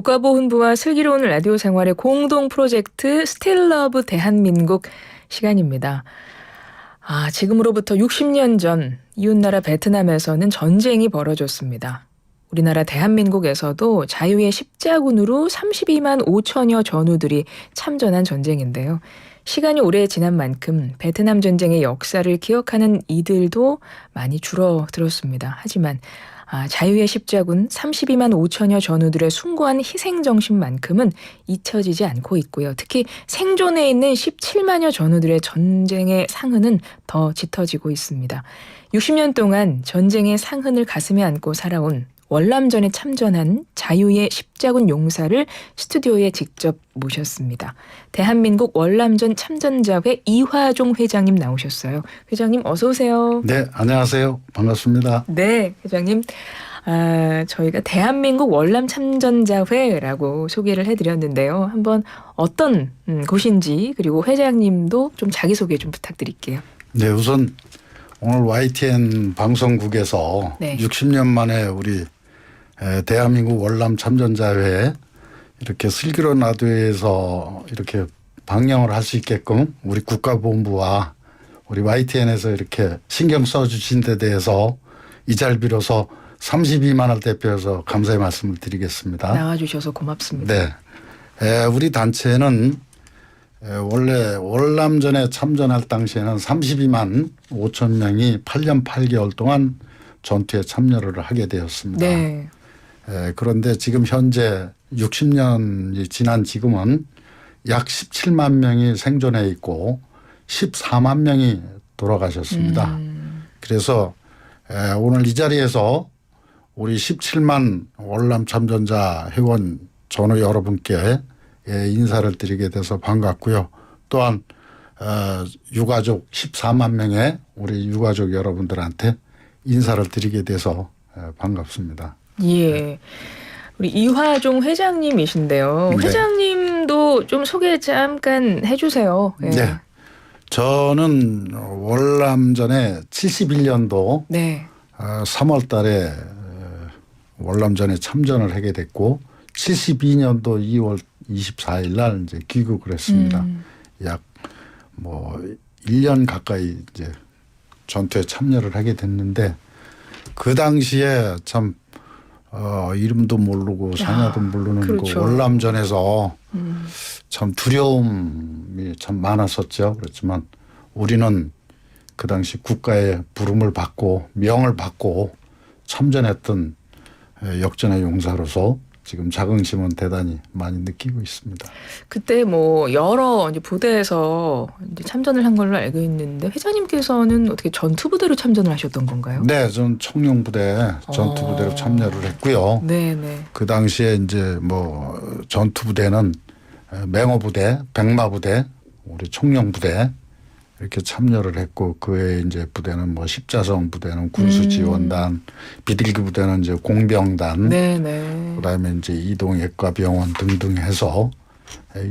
국가보훈부와 슬기로운 라디오 생활의 공동 프로젝트 스틸 러브 대한민국 시간입니다. 지금으로부터 60년 전 이웃나라 베트남에서는 전쟁이 벌어졌습니다. 우리나라 대한민국에서도 자유의 십자군으로 32만 5천여 전우들이 참전한 전쟁인데요. 시간이 오래 지난 만큼 베트남 전쟁의 역사를 기억하는 이들도 많이 줄어들었습니다. 하지만 자유의 십자군 32만 5천여 전우들의 숭고한 희생정신만큼은 잊혀지지 않고 있고요. 특히 생존해 있는 17만여 전우들의 전쟁의 상흔은 더 짙어지고 있습니다. 60년 동안 전쟁의 상흔을 가슴에 안고 살아온 월남전에 참전한 자유의 십자군 용사를 스튜디오에 직접 모셨습니다. 대한민국 월남전 참전자회 이화종 회장님 나오셨어요. 회장님 어서 오세요. 네, 안녕하세요. 반갑습니다. 네, 회장님. 저희가 대한민국 월남 참전자회라고 소개를 해드렸는데요. 한번 어떤 곳인지 그리고 회장님도 좀 자기소개 좀 부탁드릴게요. 네, 우선 오늘 YTN 방송국에서 네. 60년 만에 우리 대한민국 월남 참전자회에 이렇게 슬기로운 라디오에서 이렇게 방영을 할 수 있게끔 우리 국가보훈부와 우리 YTN에서 이렇게 신경 써주신 데 대해서 이 자리를 빌어서 32만을 대표해서 감사의 말씀을 드리겠습니다. 나와주셔서 고맙습니다. 네, 우리 단체는 원래 월남전에 참전할 당시에는 32만 5천 명이 8년 8개월 동안 전투에 참여를 하게 되었습니다. 네. 그런데 지금 현재 60년이 지난 지금은 약 17만 명이 생존해 있고 14만 명이 돌아가셨습니다. 그래서 오늘 이 자리에서 우리 17만 월남 참전자 회원 전우 여러분께 인사를 드리게 돼서 반갑고요. 또한 유가족 14만 명의 우리 유가족 여러분들한테 인사를 드리게 돼서 반갑습니다. 예. 우리 이화종 회장님이신데요. 네. 회장님도 좀 소개 잠깐 해주세요. 예. 네. 저는 월남전에 71년도 네. 3월 달에 월남전에 참전을 하게 됐고 72년도 2월 24일 날 이제 귀국을 했습니다. 약 1년 가까이 이제 전투에 참여를 하게 됐는데 그 당시에 참 이름도 모르고 상야도 모르는 그렇죠. 그 월남전에서 참 두려움이 참 많았었죠. 그렇지만 우리는 그 당시 국가의 부름을 받고 명을 받고 참전했던 역전의 용사로서 지금 자긍심은 대단히 많이 느끼고 있습니다. 그때 여러 이제 부대에서 이제 참전을 한 걸로 알고 있는데 회장님께서는 어떻게 전투부대로 참전을 하셨던 건가요? 네, 전 청룡부대 전투부대로 참여를 했고요. 네네. 그 당시에 이제 전투부대는 맹호부대, 백마부대, 우리 청룡부대 이렇게 참여를 했고 그 외에 이제 부대는 십자성 부대는 군수지원단, 비둘기 부대는 이제 공병단, 네네. 그다음에 이제 이동외과병원 등등 해서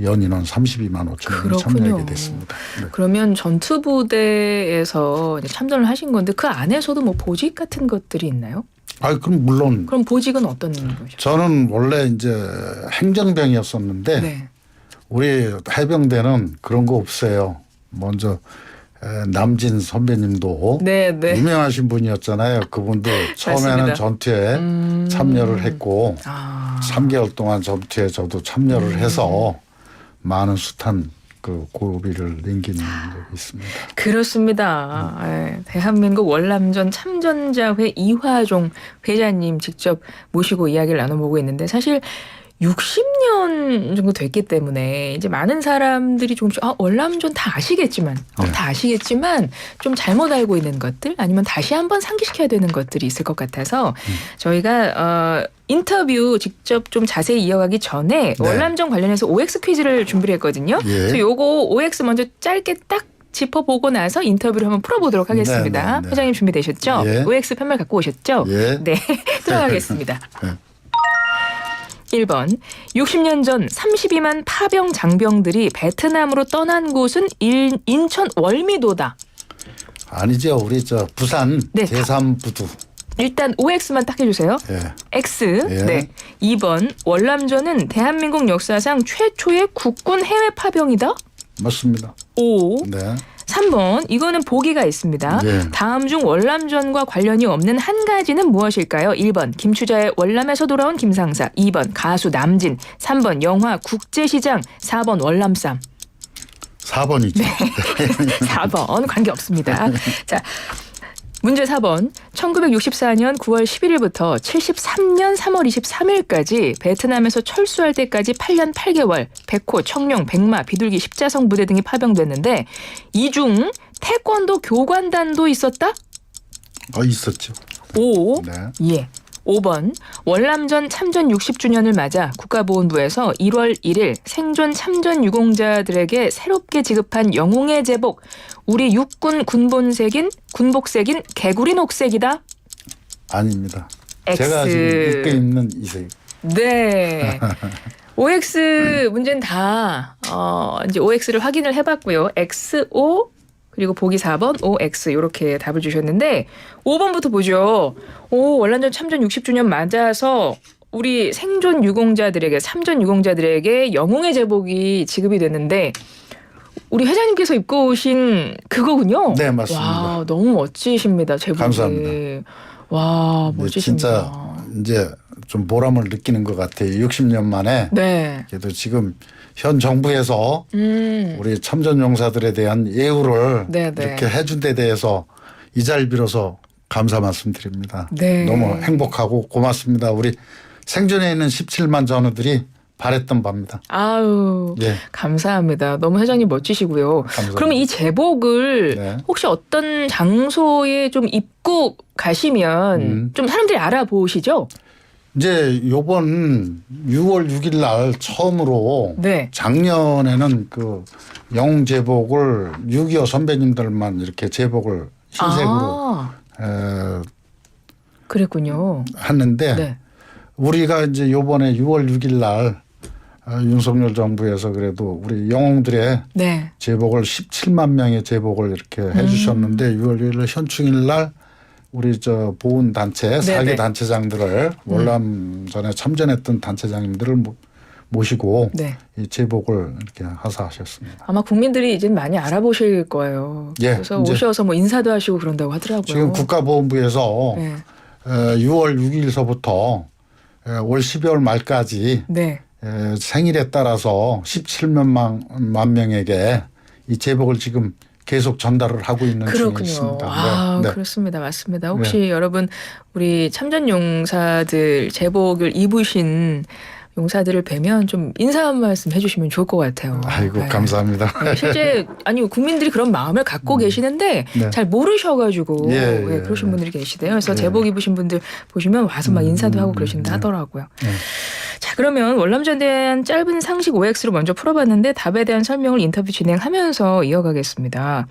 연인원 32만 5천 명이 참여하게 됐습니다. 네. 그러면 전투부대에서 이제 참전을 하신 건데 그 안에서도 보직 같은 것들이 있나요? 그럼 물론. 그럼 보직은 어떤 거죠? 저는 원래 이제 행정병이었었는데 네. 우리 해병대는 그런 거 없어요. 먼저 남진 선배님도 네네. 유명하신 분이었잖아요. 그분도 처음에는 전투에 참여를 했고 3개월 동안 전투에 저도 참여를 해서 많은 숱한 그 고비를 넘긴 적이 있습니다. 그렇습니다. 대한민국 월남전 참전자회 이화종 회장님 직접 모시고 이야기를 나눠보고 있는데 사실 60년 정도 됐기 때문에 이제 많은 사람들이 조금씩 월남전 다 아시겠지만 좀 잘못 알고 있는 것들 아니면 다시 한번 상기시켜야 되는 것들이 있을 것 같아서 저희가 인터뷰 직접 좀 자세히 이어가기 전에 월남전 관련해서 OX 퀴즈를 준비를 했거든요. 그래서 요거 OX 먼저 짧게 딱 짚어보고 나서 인터뷰를 한번 풀어보도록 하겠습니다. 네. 회장님 준비되셨죠? OX 편말 갖고 오셨죠? 네. 들어가겠습니다. 1번 60년 전 32만 파병 장병들이 베트남으로 떠난 곳은 인천 월미도다. 아니죠. 우리 부산 네, 제3부두. 일단 OX만 딱 해주세요. 예. X. 예. 네. 2번 월남전은 대한민국 역사상 최초의 국군 해외 파병이다. 맞습니다. O. 네. 3번 이거는 보기가 있습니다. 예. 다음 중 월남전과 관련이 없는 한 가지는 무엇일까요? 1번 김추자의 월남에서 돌아온 김상사, 2번 가수 남진, 3번 영화 국제시장, 4번 월남쌈. 4번이죠. 4번 관계없습니다. 자, 문제 4번. 1964년 9월 11일부터 73년 3월 23일까지 베트남에서 철수할 때까지 8년 8개월 백호, 청룡, 백마, 비둘기, 십자성 부대 등이 파병됐는데 이 중 태권도 교관단도 있었다? 있었죠. 오. 네. 예. 5번 월남전 참전 60주년을 맞아 국가보훈부에서 1월 1일 생존 참전 유공자들에게 새롭게 지급한 영웅의 제복 우리 육군 군복색인 개구리 녹색이다. 아닙니다. X. 제가 지금 입고 있는 이색. 네. OX 문제는 다 이제 OX를 확인을 해봤고요. XO 그리고 보기 4번 OX 이렇게 답을 주셨는데 5번부터 보죠. 월남전 참전 60주년 맞아서 우리 생존 유공자들에게 참전 유공자들에게 영웅의 제복이 지급이 됐는데 우리 회장님께서 입고 오신 그거군요. 네, 맞습니다. 와, 너무 멋지십니다. 제복이. 감사합니다. 와, 멋지십니다. 진짜 이제 좀 보람을 느끼는 것 같아요. 60년 만에. 네. 그래도 지금 현 정부에서 우리 참전 용사들에 대한 예우를 네, 네. 이렇게 해준 데 대해서 이 자리를 빌어서 감사 말씀드립니다. 네. 너무 행복하고 고맙습니다. 우리 생존에 있는 17만 전우들이 바랬던 바입니다. 아유, 예. 감사합니다. 너무 회장님 멋지시고요. 감사합니다. 그러면 이 제복을 네. 혹시 어떤 장소에 좀 입고 가시면 좀 사람들이 알아보시죠? 이제 요번 6월 6일 날 처음으로 네. 작년에는 그 영웅 제복을 6.25 선배님들만 이렇게 제복을 흰색으로 그랬군요. 했는데 네. 우리가 이제 요번에 6월 6일 날 윤석열 정부에서 그래도 우리 영웅들의 네. 제복을 17만 명의 제복을 이렇게 해주셨는데 6월 6일 현충일 날 우리 저 보훈 단체 사기 단체장들을 월남전에 참전했던 단체장님들을 모시고 네. 이 제복을 이렇게 하사하셨습니다. 아마 국민들이 이제 많이 알아보실 거예요. 예, 그래서 이제 오셔서 뭐 인사도 하시고 그런다고 하더라고요. 지금 국가보훈부에서 네. 6월 6일서부터 올 12월 말까지 네. 생일에 따라서 17만 명에게 이 제복을 지금 계속 전달을 하고 있는 중에 그렇군요. 있습니다. 아, 네. 그렇습니다. 맞습니다. 혹시 여러분 우리 참전 용사들 제복을 입으신 용사들을 뵈면 좀 인사 한 말씀 해주시면 좋을 것 같아요. 아이고 네. 감사합니다. 네, 실제 아니 국민들이 그런 마음을 갖고 계시는데 네. 잘 모르셔가지고 예, 예. 그러신 분들이 계시대요. 그래서 예. 제복 입으신 분들 보시면 와서 막 인사도 하고 그러신다 하더라고요. 네. 자, 그러면 월남전에 대한 짧은 상식 OX로 먼저 풀어봤는데 답에 대한 설명을 인터뷰 진행하면서 이어가겠습니다.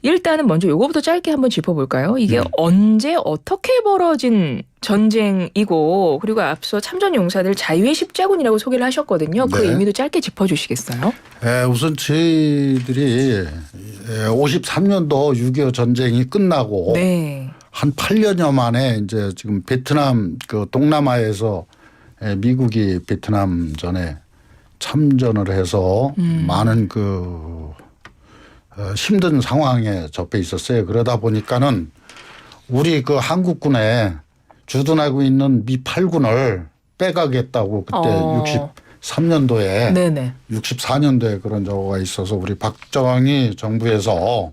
일단은 먼저 요거부터 짧게 한번 짚어볼까요? 이게 언제 어떻게 벌어진 전쟁이고 그리고 앞서 참전 용사들 자유의 십자군이라고 소개를 하셨거든요. 그 네. 의미도 짧게 짚어주시겠어요? 우선 저희들이 53년도 6.25 전쟁이 끝나고 네. 한 8년여 만에 이제 지금 베트남 그 동남아에서 미국이 베트남전에 참전을 해서 많은 그 힘든 상황에 접해 있었어요. 그러다 보니까는 우리 그 한국군에 주둔하고 있는 미 8군을 빼가겠다고 그때 63년도에 네네. 64년도에 그런 적가 있어서 우리 박정희 정부에서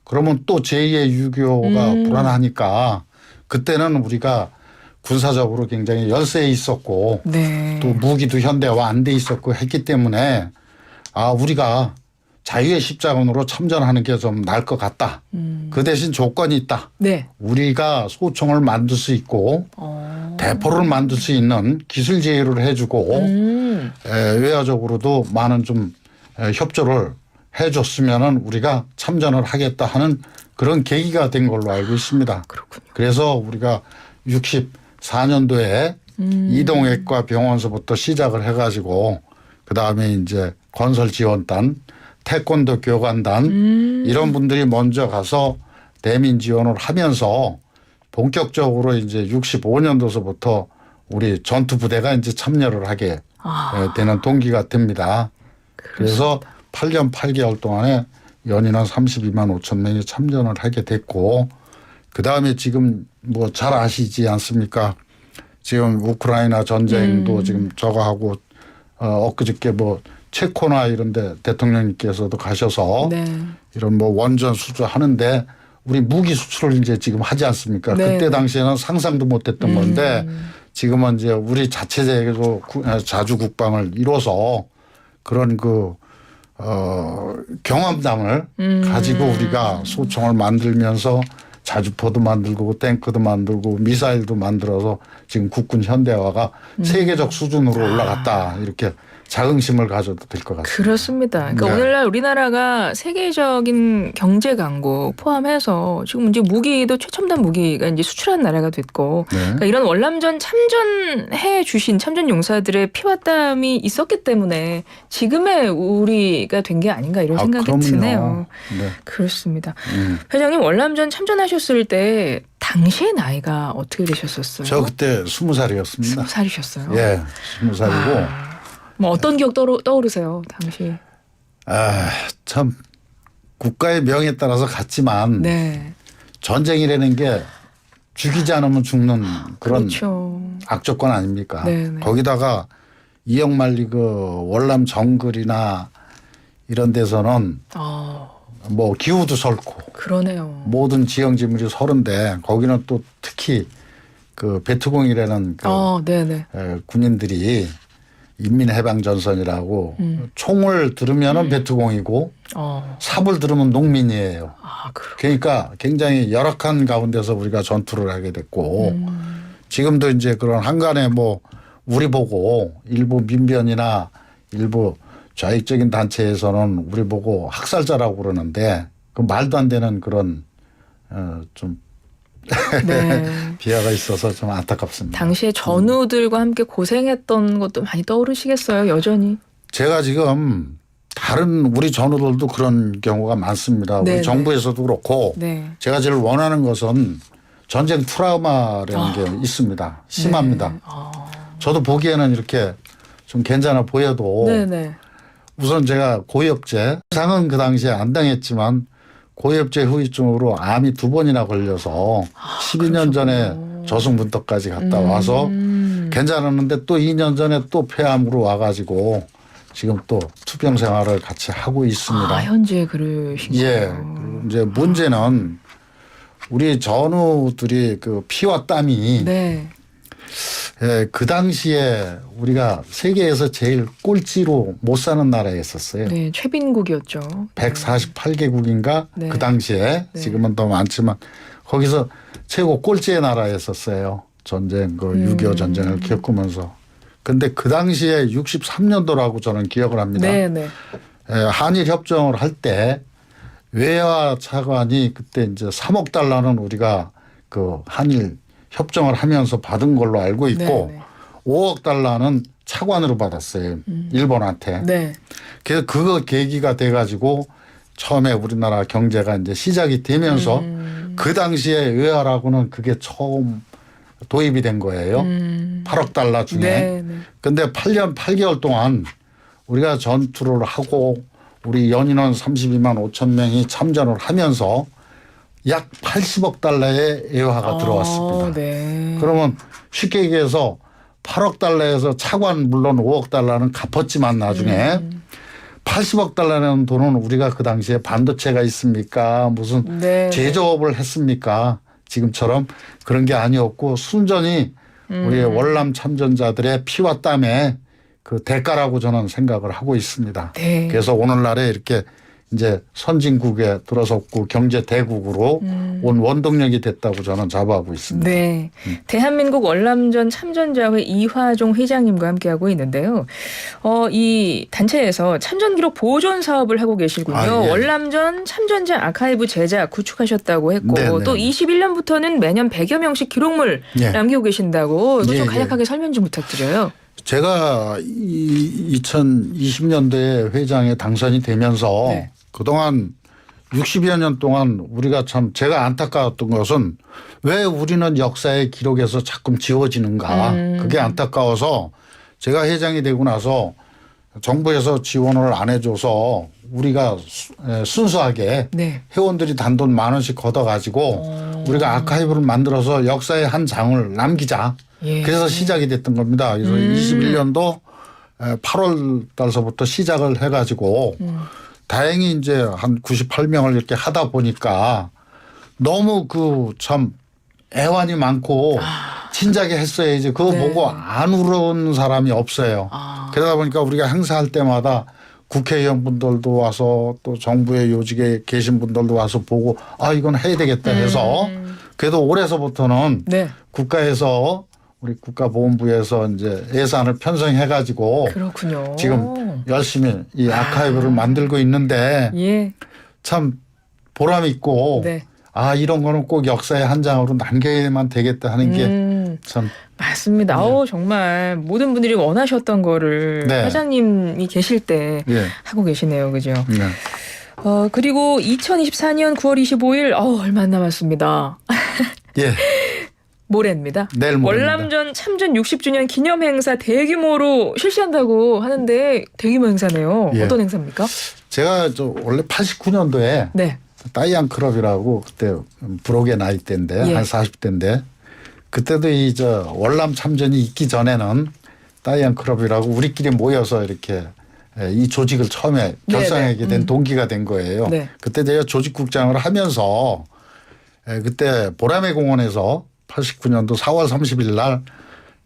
그러면 또 제2의 6.25가 불안하니까 그때는 우리가 군사적으로 굉장히 열세에 있었고 네. 또 무기도 현대화 안 돼 있었고 했기 때문에 우리가 자유의 십자군으로 참전하는 게 좀 나을 것 같다. 그 대신 조건이 있다. 네. 우리가 소총을 만들 수 있고 대포를 만들 수 있는 기술 제휴를 해주고 외화적으로도 많은 좀 협조를 해줬으면은 우리가 참전을 하겠다 하는 그런 계기가 된 걸로 알고 있습니다. 그렇군요. 그래서 우리가 64년도에 이동외과 병원서부터 시작을 해가지고 그 다음에 이제 건설 지원단, 태권도 교관단 이런 분들이 먼저 가서 대민 지원을 하면서 본격적으로 이제 65년도서부터 우리 전투 부대가 이제 참여를 하게 되는 동기가 됩니다. 그래서 8년 8개월 동안에 연인원 32만 5천 명이 참전을 하게 됐고 그다음에 지금 뭐 잘 아시지 않습니까? 지금 우크라이나 전쟁도 지금 저거 하고 엊그저께 뭐 체코나 이런 데 대통령님께서도 가셔서 네. 이런 뭐 원전 수주하는데 우리 무기 수출을 이제 지금 하지 않습니까? 네. 그때 당시에는 상상도 못했던 건데 지금은 이제 우리 자체적으로 자주 국방을 이뤄서 그런 경험담을 가지고 우리가 소총을 만들면서 자주포도 만들고 탱크도 만들고 미사일도 만들어서 지금 국군 현대화가 세계적 수준으로 올라갔다 이렇게 자긍심을 가져도 될 것 같습니다. 그렇습니다. 그러니까 네. 오늘날 우리나라가 세계적인 경제 강국 포함해서 지금 이제 무기도 최첨단 무기가 이제 수출하는 나라가 됐고 네. 그러니까 이런 월남전 참전해 주신 참전 용사들의 피와 땀이 있었기 때문에 지금의 우리가 된 게 아닌가 이런 생각이 그럼요. 드네요. 네. 그렇습니다. 회장님 월남전 참전하셨을 때 당시의 나이가 어떻게 되셨었어요? 저 그때 20살이었습니다. 20살이셨어요. 예, 20살이고. 뭐 어떤 기억 떠오르세요, 당시? 참 국가의 명에 따라서 갔지만 네. 전쟁이라는 게 죽이지 않으면 죽는 그런 그렇죠. 악조건 아닙니까? 네네. 거기다가 이영만리 월남 정글이나 이런 데서는 뭐 기후도 설고 그러네요. 모든 지형 지물이 서른데 거기는 또 특히 베트공이라는 네네. 군인들이 인민해방전선이라고 총을 들으면은 베트공이고 삽을 들으면 농민이에요. 그러니까 굉장히 열악한 가운데서 우리가 전투를 하게 됐고 지금도 이제 그런 한간에 뭐 우리 보고 일부 민변이나 일부 좌익적인 단체에서는 우리 보고 학살자라고 그러는데 그 말도 안 되는 그런 좀 네. 비하가 있어서 좀 안타깝습니다. 당시에 전우들과 함께 고생했던 것도 많이 떠오르시겠어요, 여전히. 제가 지금 다른 우리 전우들도 그런 경우가 많습니다. 네네. 우리 정부에서도 그렇고 네. 제가 제일 원하는 것은 전쟁 트라우마라는 게 있습니다. 심합니다. 네. 저도 보기에는 이렇게 좀 괜찮아 보여도 네네. 우선 제가 고엽제 상은 그 당시에 안 당했지만 고엽제 후유증으로 암이 2번이나 걸려서 12년 전에 저승분터까지 갔다 와서 괜찮았는데 또 2년 전에 또 폐암으로 와가지고 지금 또 투병 생활을 같이 하고 있습니다. 현재 그러신가요? 예. 이제 문제는 우리 전우들이 피와 땀이 네. 그 당시에 우리가 세계에서 제일 꼴찌로 못 사는 나라였었어요. 네, 최빈국이었죠. 148개국인가 네. 그 당시에 네. 지금은 더 많지만 거기서 최고 꼴찌의 나라였었어요. 전쟁 6.25 전쟁을 겪으면서. 근데 그 당시에 63년도라고 저는 기억을 합니다. 네네. 한일 협정을 할 때 외화 차관이 그때 이제 3억 달러는 우리가 한일 협정을 하면서 받은 걸로 알고 있고 네네. 5억 달러는 차관으로 받았어요. 일본한테. 네. 그래서 그거 계기가 돼가지고 처음에 우리나라 경제가 이제 시작이 되면서 그 당시에 외화라고는 그게 처음 도입이 된 거예요. 8억 달러 중에. 네네. 근데 8년 8개월 동안 우리가 전투를 하고 우리 연인원 32만 5천 명이 참전을 하면서 약 80억 달러의 외화가 들어왔습니다. 네. 그러면 쉽게 얘기해서 8억 달러에서 차관 물론 5억 달러는 갚았지만 나중에 80억 달러라는 돈은 우리가 그 당시에 반도체가 있습니까? 무슨 네. 제조업을 했습니까? 지금처럼 그런 게 아니었고 순전히 우리 월남 참전자들의 피와 땀의 그 대가라고 저는 생각을 하고 있습니다. 네. 그래서 오늘날에 이렇게 이제 선진국에 들어섰고 경제 대국으로 온 원동력이 됐다고 저는 자부하고 있습니다. 네. 대한민국 월남전 참전자회 이화종 회장님과 함께하고 있는데요. 이 단체에서 참전 기록 보존 사업을 하고 계시군요. 예. 월남전 참전자 아카이브 제작 구축하셨다고 했고 네네. 또 21년부터는 매년 100여 명씩 기록물 예. 남기고 계신다고 이거 좀 예, 간략하게 설명 좀 부탁드려요. 제가 2020년도에 회장에 당선이 되면서 네. 그동안 60여 년 동안 우리가 참 제가 안타까웠던 것은 왜 우리는 역사의 기록에서 자꾸 지워지는가. 그게 안타까워서 제가 회장이 되고 나서 정부에서 지원을 안 해줘서 우리가 순수하게 네. 회원들이 단돈 10,000원씩 걷어가지고 우리가 아카이브를 만들어서 역사의 한 장을 남기자. 예. 그래서 시작이 됐던 겁니다. 그래서 21년도 8월 달서부터 시작을 해가지고 다행히 이제 한 98명을 이렇게 하다 보니까 너무 그 참 애환이 많고 진작에 했어야지 그거 네. 보고 안 울은 사람이 없어요. 그러다 보니까 우리가 행사할 때마다 국회의원분들도 와서 또 정부의 요직에 계신 분들도 와서 보고 아 이건 해야 되겠다 해서 그래도 올해서부터는 네. 국가에서 우리 국가보훈부에서 이제 예산을 편성해 가지고 그렇군요. 지금 열심히 이 아카이브를 만들고 있는데 예. 참 보람 있고 네. 아 이런 거는 꼭 역사의 한 장으로 남겨야만 되겠다 하는 게 참 맞습니다. 네. 아우 정말 모든 분들이 원하셨던 거를 네. 회장님이 계실 때 예. 하고 계시네요. 그죠? 네. 그리고 2024년 9월 25일 얼마 안 남았습니다. 예. 모레입니다. 내일 모레입니다. 월남전 참전 60주년 기념 행사 대규모로 실시한다고 하는데 대규모 행사네요. 예. 어떤 행사입니까? 제가 원래 89년도에 네. 다이안 클럽이라고 그때 부록의 나이 때인데 예. 한 40대인데 그때도 이 월남 참전이 있기 전에는 다이안 클럽이라고 우리끼리 모여서 이렇게 이 조직을 처음에 결성하게 된 동기가 된 거예요. 네. 그때 제가 조직국장을 하면서 그때 보라매 공원에서 89년도 4월 30일 날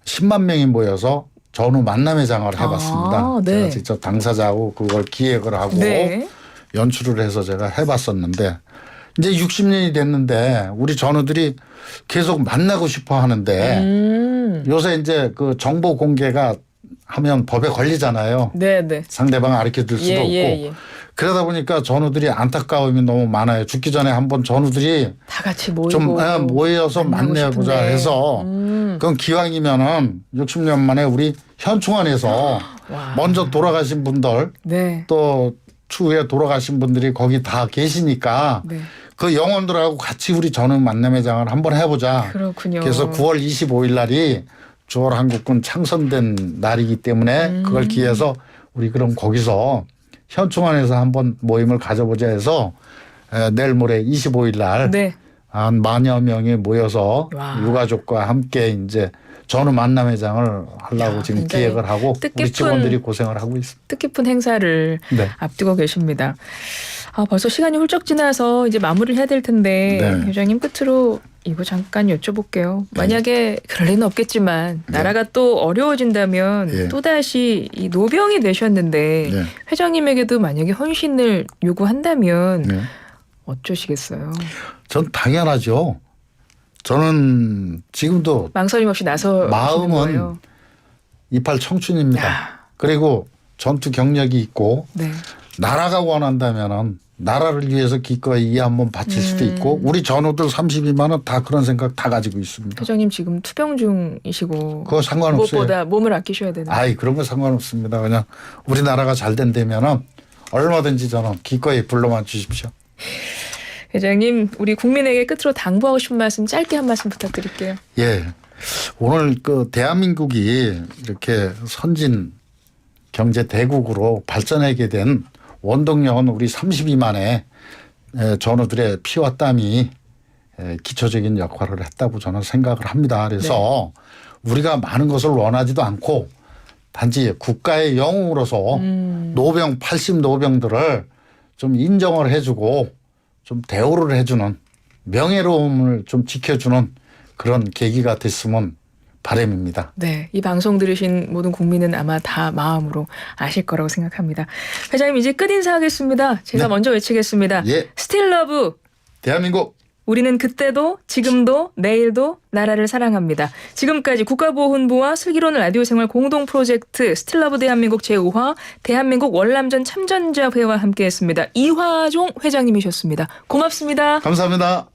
10만 명이 모여서 전후 만남회장을 해봤습니다. 아, 네. 제가 직접 당사자하고 그걸 기획을 하고 네. 연출을 해서 제가 해봤었는데 이제 60년이 됐는데 우리 전우들이 계속 만나고 싶어 하는데 요새 이제 그 정보 공개가 하면 법에 걸리잖아요. 네네. 상대방 가르쳐줄 수도 없고. 예. 그러다 보니까 전우들이 안타까움이 너무 많아요. 죽기 전에 한번 전우들이 다 같이 모이고 좀 모여서 만나보자 싶은데. 해서 그건 기왕이면은 60년 만에 우리 현충원에서 와. 먼저 돌아가신 분들 네. 또 추후에 돌아가신 분들이 거기 다 계시니까 네. 그 영혼들하고 같이 우리 전후 만남회장을 한번 해보자. 그렇군요. 그래서 9월 25일 날이 주월 한국군 창선된 날이기 때문에 그걸 기해서 우리 그럼 거기서 현충원에서 한번 모임을 가져보자 해서 내일 모레 25일 날 네. 한 만여 명이 모여서 와. 유가족과 함께 이제 전후 만남회장을 하려고 야, 지금 굉장히 기획을 하고 우리 뜻깊은 직원들이 고생을 하고 있습니다. 뜻깊은 행사를 네. 앞두고 계십니다. 벌써 시간이 훌쩍 지나서 이제 마무리를 해야 될 텐데 네. 회장님 끝으로 이거 잠깐 여쭤볼게요. 만약에 그럴 리는 없겠지만 나라가 또 어려워진다면 예. 또다시 이 노병이 되셨는데 네. 회장님에게도 만약에 헌신을 요구한다면 네. 어쩌시겠어요? 전 당연하죠. 저는 지금도 망설임 없이 나서 마음은 28 청춘입니다. 그리고 전투 경력이 있고 네. 나라가 원한다면은 나라를 위해서 기꺼이 이 한번 바칠 수도 있고 우리 전우들 32만 원 다 그런 생각 다 가지고 있습니다. 회장님 지금 투병 중이시고 그거 상관없어요. 무엇보다 몸을 아끼셔야 되는. 아이 그런 거 상관없습니다. 그냥 우리나라가 잘 된다면은 얼마든지 저는 기꺼이 불러만 주십시오. 회장님 우리 국민에게 끝으로 당부하고 싶은 말씀 짧게 한 말씀 부탁드릴게요. 예. 오늘 그 대한민국이 이렇게 선진 경제 대국으로 발전하게 된 원동력은 우리 32만의 전우들의 피와 땀이 기초적인 역할을 했다고 저는 생각을 합니다. 그래서 우리가 많은 것을 원하지도 않고 단지 국가의 영웅으로서 노병 80 노병들을 좀 인정을 해주고 좀 대우를 해주는 명예로움을 좀 지켜주는 그런 계기가 됐으면 바람입니다. 네, 이 방송 들으신 모든 국민은 아마 다 마음으로 아실 거라고 생각합니다. 회장님 이제 끝 인사하겠습니다. 제가 네. 먼저 외치겠습니다. 예. Still Love. 대한민국 우리는 그때도 지금도 내일도 나라를 사랑합니다. 지금까지 국가보훈부와 슬기로운 라디오 생활 공동 프로젝트 스틸러브 대한민국 제5화 대한민국 월남전 참전자회와 함께했습니다. 이화종 회장님이셨습니다. 고맙습니다. 감사합니다.